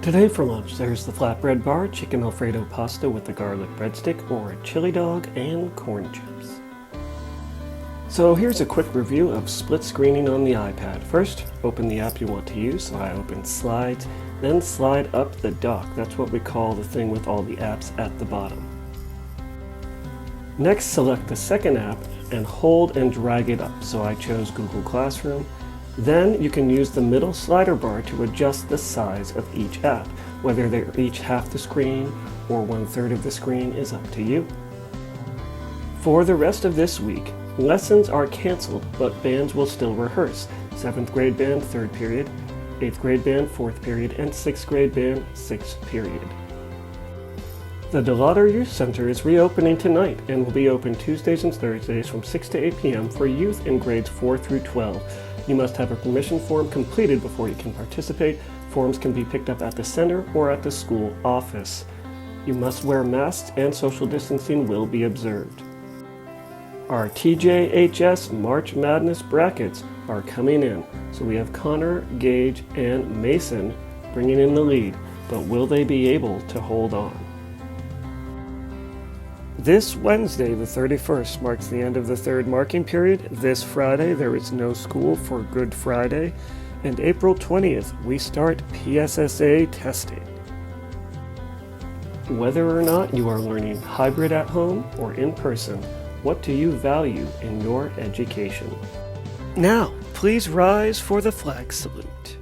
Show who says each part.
Speaker 1: Today for lunch, there's the flatbread bar, chicken Alfredo pasta with a garlic breadstick, or a chili dog and corn chips. So here's a quick review of split screening on the iPad. First, open the app you want to use, so I open Slides, then slide up the dock. That's what we call the thing with all the apps at the bottom. Next, select the second app and hold and drag it up, so I chose Google Classroom. Then you can use the middle slider bar to adjust the size of each app. Whether they're each half the screen or 1/3 of the screen is up to you. For the rest of this week, lessons are canceled, but bands will still rehearse. 7th grade band, 3rd period, 8th grade band, 4th period, and 6th grade band, 6th period. The DeLauder Youth Center is reopening tonight and will be open Tuesdays and Thursdays from 6 to 8 p.m. for youth in grades 4 through 12. You must have a permission form completed before you can participate. Forms can be picked up at the center or at the school office. You must wear masks and social distancing will be observed. Our TJHS March Madness brackets are coming in. So we have Connor, Gage, and Mason bringing in the lead, but will they be able to hold on? This Wednesday, the 31st, marks the end of the 3rd marking period. This Friday, there is no school for Good Friday. And April 20th, we start PSSA testing. Whether or not you are learning hybrid at home or in person, what do you value in your education? Now, please rise for the flag salute.